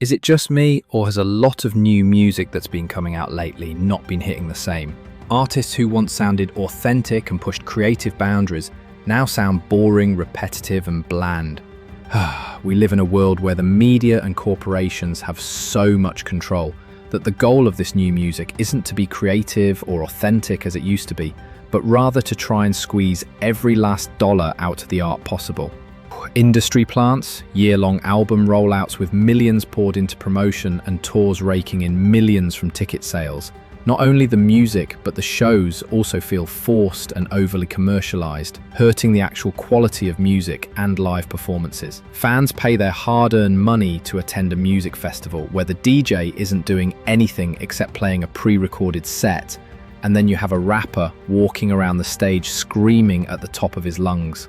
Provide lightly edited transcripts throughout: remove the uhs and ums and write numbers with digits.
Is it just me, or has a lot of new music that's been coming out lately not been hitting the same? Artists who once sounded authentic and pushed creative boundaries now sound boring, repetitive, and bland. We live in a world where the media and corporations have so much control that the goal of this new music isn't to be creative or authentic as it used to be, but rather to try and squeeze every last dollar out of the art possible. Industry plants, year-long album rollouts with millions poured into promotion and tours raking in millions from ticket sales. Not only the music, but the shows also feel forced and overly commercialized, hurting the actual quality of music and live performances. Fans pay their hard-earned money to attend a music festival where the DJ isn't doing anything except playing a pre-recorded set, and then you have a rapper walking around the stage screaming at the top of his lungs.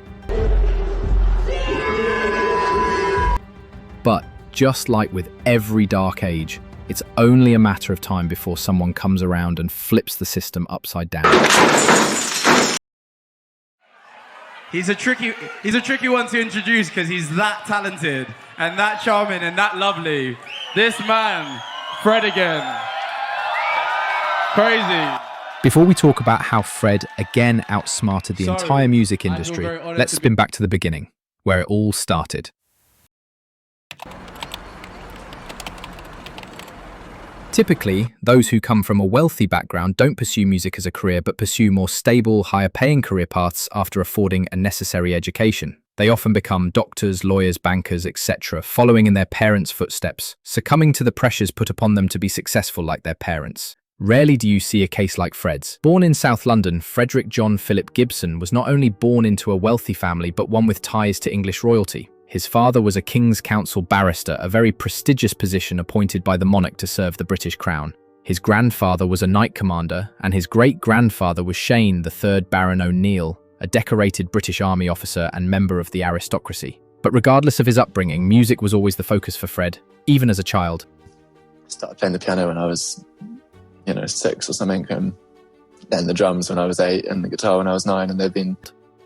But just like with every dark age, it's only a matter of time before someone comes around and flips the system upside down. He's a tricky one to introduce because he's that talented and that charming and that lovely. This man, Fred again. Crazy. Before we talk about how Fred again outsmarted the entire music industry, let's spin back to the beginning, where it all started. Typically, those who come from a wealthy background don't pursue music as a career but pursue more stable, higher-paying career paths after affording a necessary education. They often become doctors, lawyers, bankers, etc., following in their parents' footsteps, succumbing to the pressures put upon them to be successful like their parents. Rarely do you see a case like Fred's. Born in South London, Frederick John Philip Gibson was not only born into a wealthy family but one with ties to English royalty. His father was a King's Counsel barrister, a very prestigious position appointed by the monarch to serve the British Crown. His grandfather was a knight commander, and his great-grandfather was Shane, the 3rd Baron O'Neill, a decorated British Army officer and member of the aristocracy. But regardless of his upbringing, music was always the focus for Fred, even as a child. I started playing the piano when I was, 6 or something, and then the drums when I was 8, and the guitar when I was 9, and they've been...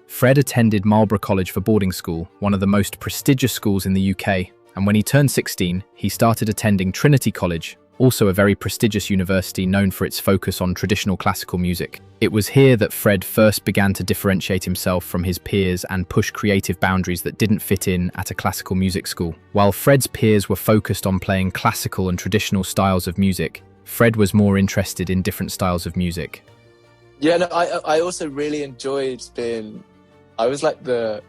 Fred attended Marlborough College for boarding school, one of the most prestigious schools in the UK, and when he turned 16, he started attending Trinity College, also a very prestigious university known for its focus on traditional classical music. It was here that Fred first began to differentiate himself from his peers and push creative boundaries that didn't fit in at a classical music school. While Fred's peers were focused on playing classical and traditional styles of music, Fred was more interested in different styles of music. Yeah, no, I also really enjoyed being... I was like the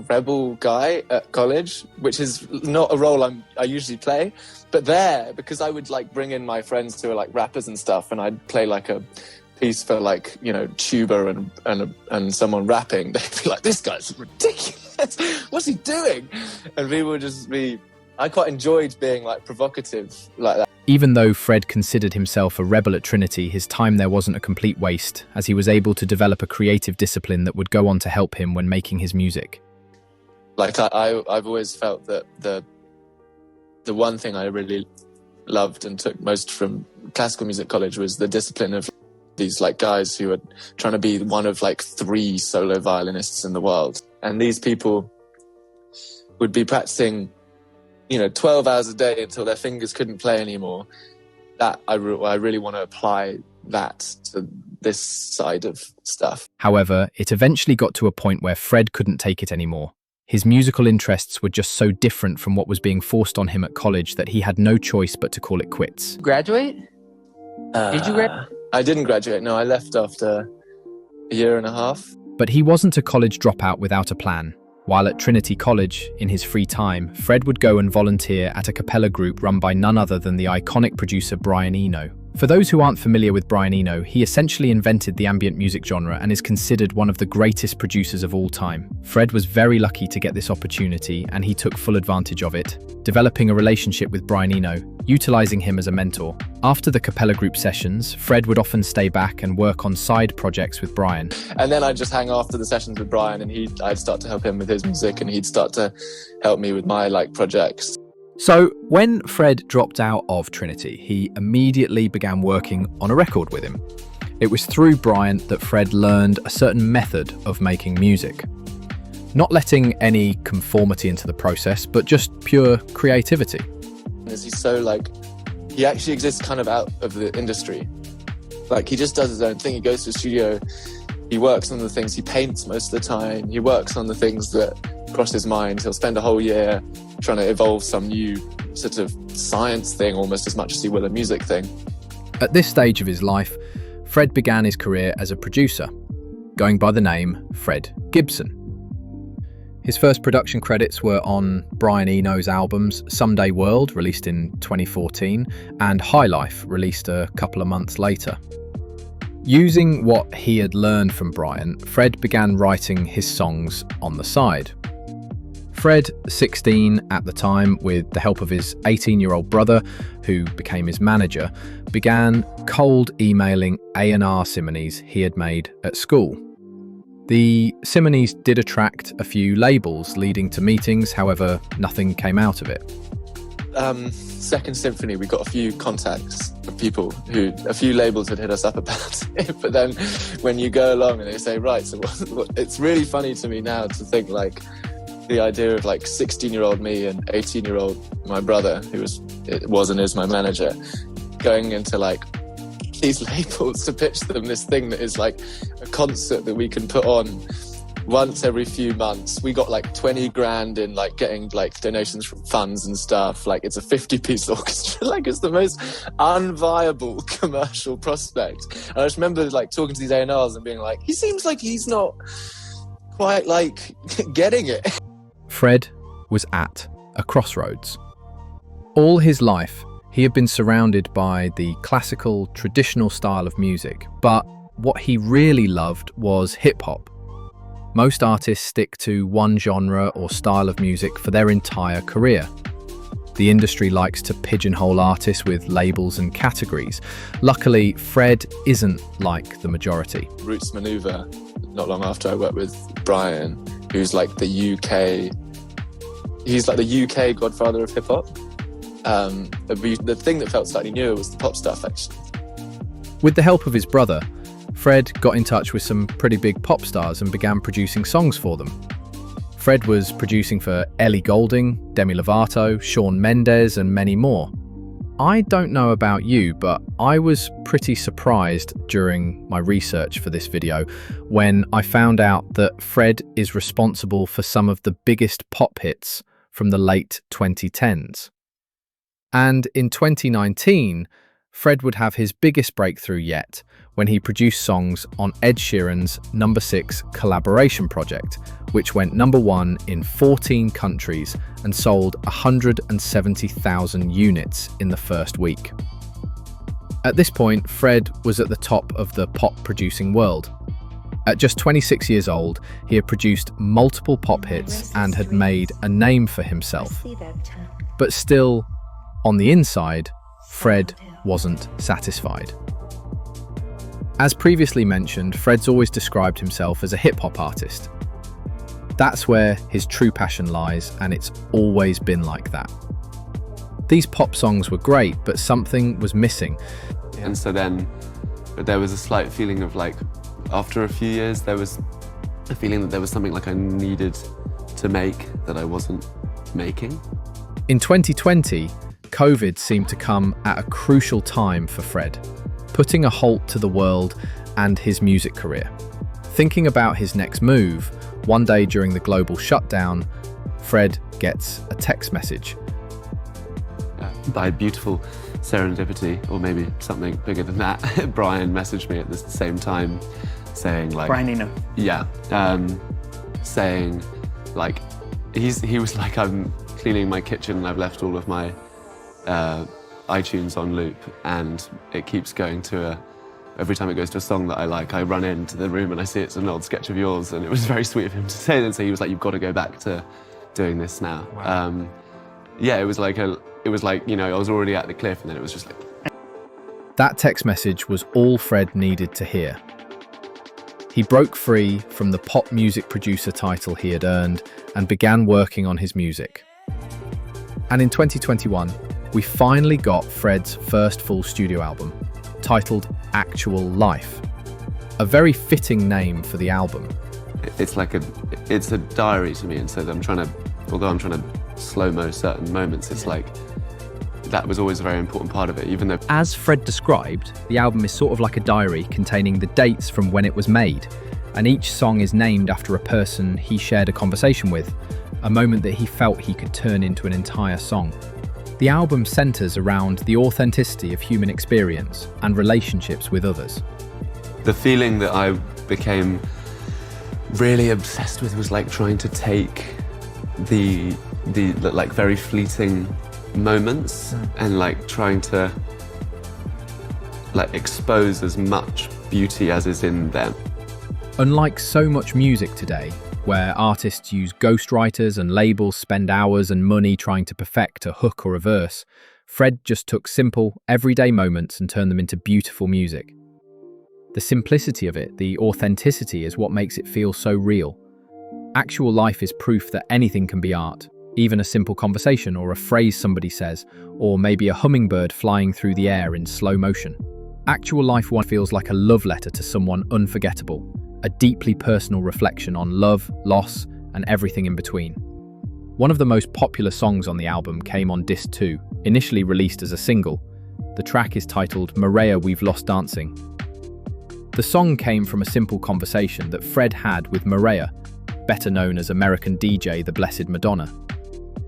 rebel guy at college, which is not a role I usually play. But there, because I would bring in my friends who are rappers and stuff, and I'd play a piece for tuba and someone rapping, they'd be like, "This guy's ridiculous. What's he doing?" And people would just be. I quite enjoyed being provocative like that. Even though Fred considered himself a rebel at Trinity, his time there wasn't a complete waste, as he was able to develop a creative discipline that would go on to help him when making his music. I've always felt that the one thing I really loved and took most from classical music college was the discipline of these guys who were trying to be one of 3 solo violinists in the world. And these people would be practicing 12 hours a day until their fingers couldn't play anymore. That I really want to apply that to this side of stuff. However, it eventually got to a point where Fred couldn't take it anymore. His musical interests were just so different from what was being forced on him at college that he had no choice but to call it quits. Graduate? Did you graduate? I didn't graduate, no. I left after a year and a half. But he wasn't a college dropout without a plan. While at Trinity College, in his free time, Fred would go and volunteer at a cappella group run by none other than the iconic producer Brian Eno. For those who aren't familiar with Brian Eno, he essentially invented the ambient music genre and is considered one of the greatest producers of all time. Fred was very lucky to get this opportunity, and he took full advantage of it, developing a relationship with Brian Eno, utilizing him as a mentor. After the cappella group sessions, Fred would often stay back and work on side projects with Brian. And then I'd just hang after the sessions with Brian, and I'd start to help him with his music, and he'd start to help me with my projects. So when Fred dropped out of Trinity, he immediately began working on a record with him. It was through Brian that Fred learned a certain method of making music. Not letting any conformity into the process, but just pure creativity. is he's so like, he actually exists kind of out of the industry. Like he just does his own thing. He goes to the studio, he works on the things, he paints most of the time, he works on the things that cross his mind. He'll spend a whole year trying to evolve some new sort of science thing almost as much as he will a music thing. At this stage of his life, Fred began his career as a producer, going by the name Fred Gibson. His first production credits were on Brian Eno's albums Someday World, released in 2014, and High Life, released a couple of months later. Using what he had learned from Brian, Fred began writing his songs on the side. Fred, 16 at the time, with the help of his 18-year-old brother, who became his manager, began cold emailing A&R similes he had made at school. The similes did attract a few labels, leading to meetings, however, nothing came out of it. Second Symphony, we got a few contacts of people who, a few labels had hit us up about it, but then when you go along and they say, right, so it's really funny to me now to think like the idea of like 16-year-old me and 18-year-old my brother, who was and is my manager, going into like these labels to pitch them this thing that is like a concert that we can put on once every few months. We got like 20 grand in like getting like donations from funds and stuff. Like it's a 50-piece orchestra. Like it's the most unviable commercial prospect. And I just remember like talking to these A&Rs and being like, he seems like he's not quite like getting it. Fred was at a crossroads. All his life, he had been surrounded by the classical, traditional style of music, but what he really loved was hip-hop. Most artists stick to one genre or style of music for their entire career. The industry likes to pigeonhole artists with labels and categories. Luckily, Fred isn't like the majority. Roots Maneuver, not long after I worked with Brian, who's like the UK, he's like the UK godfather of hip-hop. The thing that felt slightly newer was the pop stuff, actually. With the help of his brother, Fred got in touch with some pretty big pop stars and began producing songs for them. Fred was producing for Ellie Goulding, Demi Lovato, Shawn Mendes, and many more. I don't know about you, but I was pretty surprised during my research for this video when I found out that Fred is responsible for some of the biggest pop hits from the late 2010s. And in 2019, Fred would have his biggest breakthrough yet when he produced songs on Ed Sheeran's No. 6 collaboration project, which went #1 in 14 countries and sold 170,000 units in the first week. At this point, Fred was at the top of the pop-producing world. At just 26 years old, he had produced multiple pop hits and had made a name for himself. But still, on the inside, Fred wasn't satisfied. As previously mentioned, Fred's always described himself as a hip-hop artist. That's where his true passion lies, and it's always been like that. These pop songs were great, but something was missing. And so then there was a slight feeling of like, after a few years, there was a feeling that there was something like I needed to make that I wasn't making. In 2020, COVID seemed to come at a crucial time for Fred, putting a halt to the world and his music career. Thinking about his next move, one day during the global shutdown, Fred gets a text message. By beautiful serendipity, or maybe something bigger than that, Brian messaged me at the same time saying like... Brian Eno. Yeah, saying like, he was like, I'm cleaning my kitchen and I've left all of my iTunes on loop, and it keeps going to every time it goes to a song that I like, I run into the room and I see it's an old sketch of yours, and it was very sweet of him to say that. So he was like, you've got to go back to doing this now. Wow. Yeah, it was like, you know, I was already at the cliff, and then it was just like... That text message was all Fred needed to hear. He broke free from the pop music producer title he had earned and began working on his music. And in 2021, we finally got Fred's first full studio album, titled Actual Life. A very fitting name for the album. It's like it's a diary to me, and so although I'm trying to slow-mo certain moments, it's like that was always a very important part of it, even though... As Fred described, the album is sort of like a diary containing the dates from when it was made, and each song is named after a person he shared a conversation with, a moment that he felt he could turn into an entire song. The album centers around the authenticity of human experience and relationships with others. The feeling that I became really obsessed with was like trying to take the like very fleeting moments and like trying to like expose as much beauty as is in them. Unlike so much music today, where artists use ghostwriters and labels spend hours and money trying to perfect a hook or a verse, Fred just took simple, everyday moments and turned them into beautiful music. The simplicity of it, the authenticity, is what makes it feel so real. Actual life is proof that anything can be art, even a simple conversation or a phrase somebody says, or maybe a hummingbird flying through the air in slow motion. Actual life one feels like a love letter to someone unforgettable, a deeply personal reflection on love, loss, and everything in between. One of the most popular songs on the album came on Disc 2, initially released as a single. The track is titled "Maria, We've Lost Dancing." The song came from a simple conversation that Fred had with Maria, better known as American DJ The Blessed Madonna.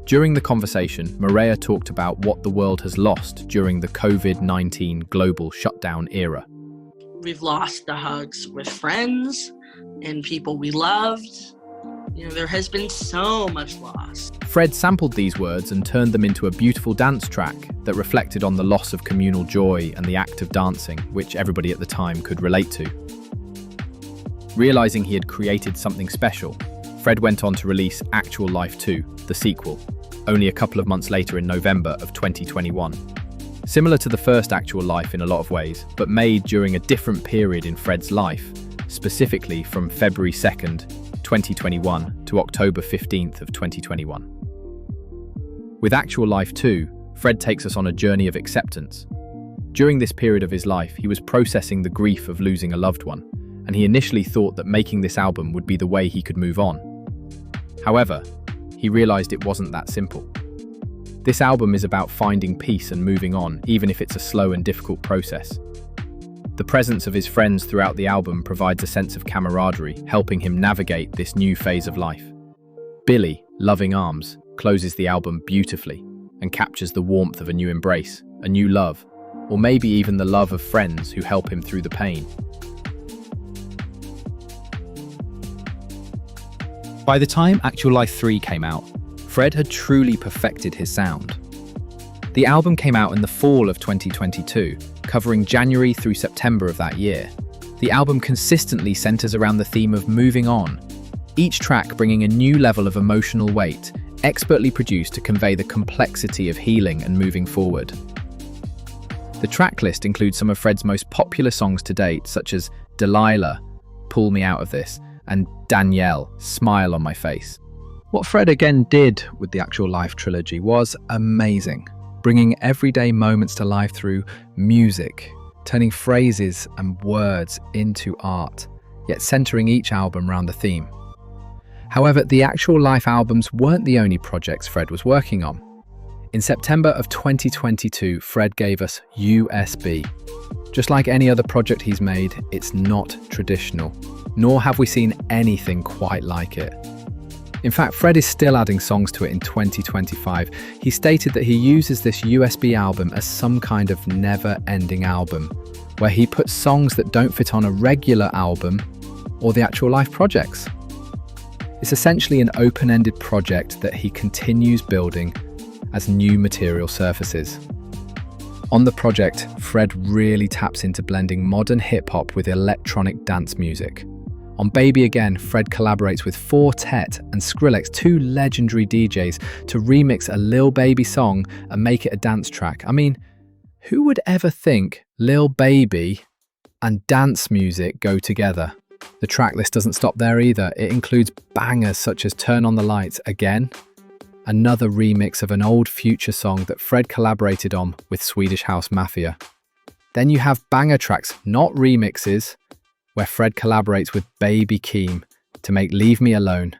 During the conversation, Maria talked about what the world has lost during the COVID-19 global shutdown era. We've lost the hugs with friends and people we loved. You know, there has been so much loss. Fred sampled these words and turned them into a beautiful dance track that reflected on the loss of communal joy and the act of dancing, which everybody at the time could relate to. Realizing he had created something special, Fred went on to release Actual Life 2, the sequel, only a couple of months later in November of 2021. Similar to the first Actual Life in a lot of ways, but made during a different period in Fred's life, specifically from February 2nd, 2021 to October 15th of 2021. With Actual Life 2, Fred takes us on a journey of acceptance. During this period of his life, he was processing the grief of losing a loved one, and he initially thought that making this album would be the way he could move on. However, he realized it wasn't that simple. This album is about finding peace and moving on, even if it's a slow and difficult process. The presence of his friends throughout the album provides a sense of camaraderie, helping him navigate this new phase of life. Billy, Loving Arms, closes the album beautifully and captures the warmth of a new embrace, a new love, or maybe even the love of friends who help him through the pain. By the time Actual Life 3 came out, Fred had truly perfected his sound. The album came out in the fall of 2022, covering January through September of that year. The album consistently centers around the theme of moving on, each track bringing a new level of emotional weight, expertly produced to convey the complexity of healing and moving forward. The track list includes some of Fred's most popular songs to date, such as Delilah, Pull Me Out of This, and Danielle, Smile on My Face. What Fred again did with the Actual Life trilogy was amazing, bringing everyday moments to life through music, turning phrases and words into art, yet centering each album around the theme. However, the Actual Life albums weren't the only projects Fred was working on. In September of 2022, Fred gave us USB. Just like any other project he's made, it's not traditional, nor have we seen anything quite like it. In fact, Fred is still adding songs to it in 2025. He stated that he uses this USB album as some kind of never-ending album, where he puts songs that don't fit on a regular album or the Actual Life projects. It's essentially an open-ended project that he continues building as new material surfaces. On the project, Fred really taps into blending modern hip-hop with electronic dance music. On Baby Again, Fred collaborates with Fortet and Skrillex, two legendary DJs, to remix a Lil Baby song and make it a dance track. I mean, who would ever think Lil Baby and dance music go together? The track list doesn't stop there either. It includes bangers such as Turn on the Lights Again, another remix of an old Future song that Fred collaborated on with Swedish House Mafia. Then you have banger tracks, not remixes, where Fred collaborates with Baby Keem to make Leave Me Alone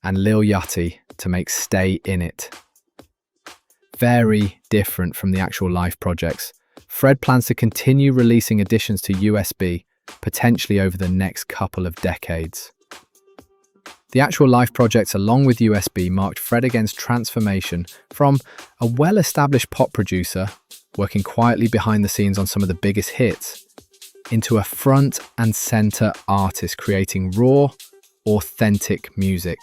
and Lil Yachty to make Stay In It. very different from the actual live projects. Fred plans to continue releasing additions to USB, potentially over the next couple of decades. The actual live projects along with USB marked Fred Again's transformation from a well-established pop producer, working quietly behind the scenes on some of the biggest hits, into a front and center artist creating raw, authentic music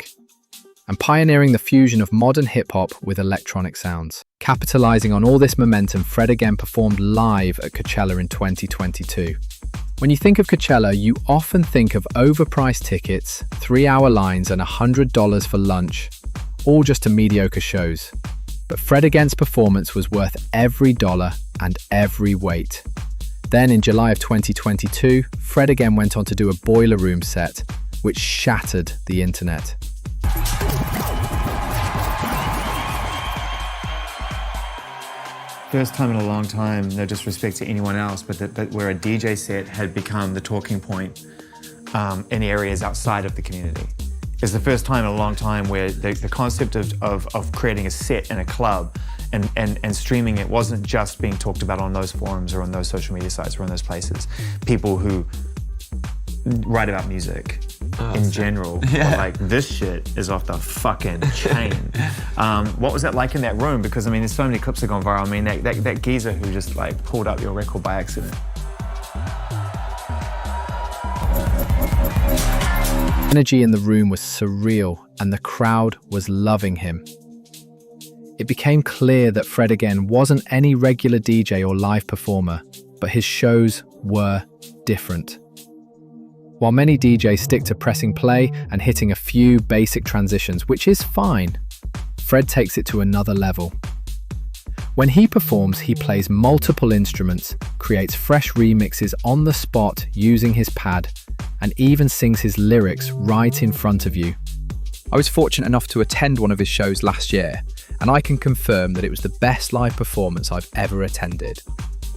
and pioneering the fusion of modern hip-hop with electronic sounds. Capitalizing on all this momentum, Fred Again performed live at Coachella in 2022. When you think of Coachella, you often think of overpriced tickets, 3-hour lines and $100 for lunch, all just to mediocre shows. But Fred Again's performance was worth every dollar and every wait. Then in July of 2022, Fred Again went on to do a Boiler Room set, which shattered the internet. First time in a long time, no disrespect to anyone else, but where a DJ set had become the talking point in areas outside of the community. It's the first time in a long time where the concept of creating a set in a club and streaming it wasn't just being talked about on those forums or on those social media sites or on those places. People who write about music in general, were like, this shit is off the fucking chain. What was that like in that room? Because I mean, there's so many clips that have gone viral. I mean, that geezer who just like pulled up your record by accident. Energy in the room was surreal and the crowd was loving him. It became clear that Fred Again wasn't any regular DJ or live performer, but his shows were different. While many DJs stick to pressing play and hitting a few basic transitions, which is fine, Fred takes it to another level. When he performs, he plays multiple instruments, creates fresh remixes on the spot using his pad, and even sings his lyrics right in front of you. I was fortunate enough to attend one of his shows last year, and I can confirm that it was the best live performance I've ever attended.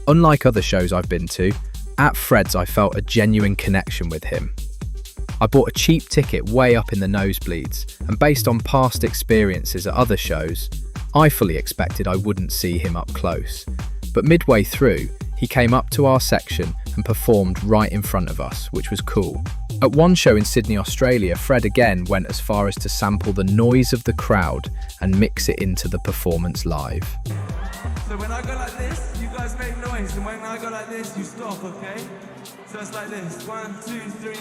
Unlike other shows I've been to, at Fred's I felt a genuine connection with him. I bought a cheap ticket way up in the nosebleeds, and based on past experiences at other shows, I fully expected I wouldn't see him up close. But midway through, he came up to our section and performed right in front of us, which was cool. At one show in Sydney, Australia, Fred Again went as far as to sample the noise of the crowd and mix it into the performance live. So when I go like this, you guys make noise, and when I go like this, you stop, okay? So it's like this, 1, 2, 3.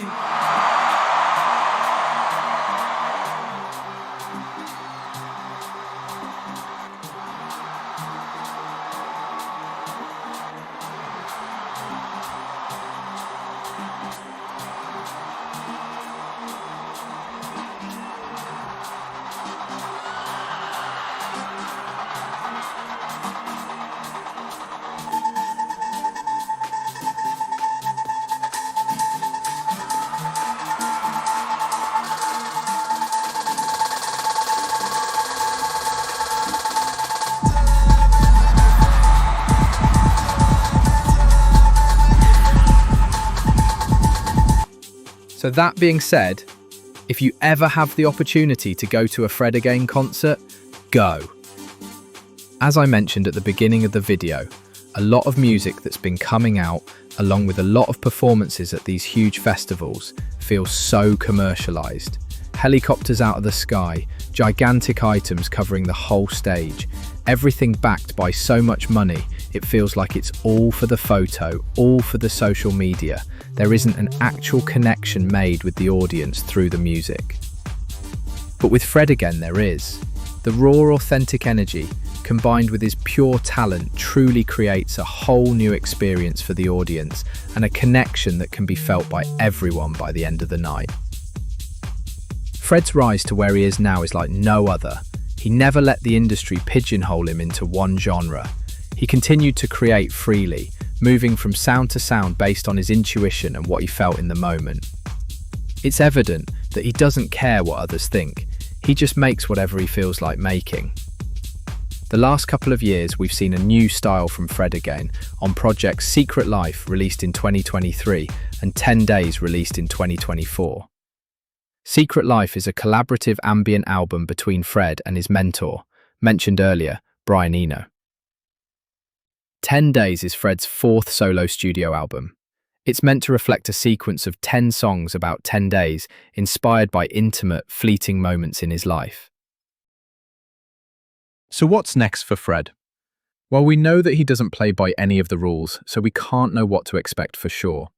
So that being said, if you ever have the opportunity to go to a Fred Again concert, go. As I mentioned at the beginning of the video, a lot of music that's been coming out, along with a lot of performances at these huge festivals, feels so commercialized. Helicopters out of the sky, gigantic items covering the whole stage, everything backed by so much money, it feels like it's all for the photo, all for the social media. There isn't an actual connection made with the audience through the music. But with Fred Again there is. The raw, authentic energy, combined with his pure talent, truly creates a whole new experience for the audience and a connection that can be felt by everyone by the end of the night. Fred's rise to where he is now is like no other. He never let the industry pigeonhole him into one genre. He continued to create freely, moving from sound to sound based on his intuition and what he felt in the moment. It's evident that he doesn't care what others think. He just makes whatever he feels like making. The last couple of years, we've seen a new style from Fred Again on projects Secret Life, released in 2023, and 10 Days, released in 2024. Secret Life is a collaborative ambient album between Fred and his mentor, mentioned earlier, Brian Eno. 10 Days is Fred's fourth solo studio album. It's meant to reflect a sequence of 10 songs about 10 days, inspired by intimate, fleeting moments in his life. So what's next for Fred? Well, we know that he doesn't play by any of the rules, so we can't know what to expect for sure.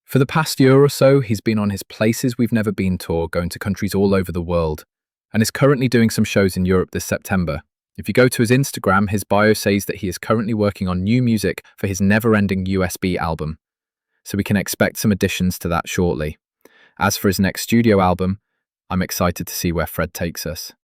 For the past year or so, he's been on his Places We've Never Been tour, going to countries all over the world, and is currently doing some shows in Europe this September. If you go to his Instagram, his bio says that he is currently working on new music for his never-ending USB album, so we can expect some additions to that shortly. As for his next studio album, I'm excited to see where Fred takes us.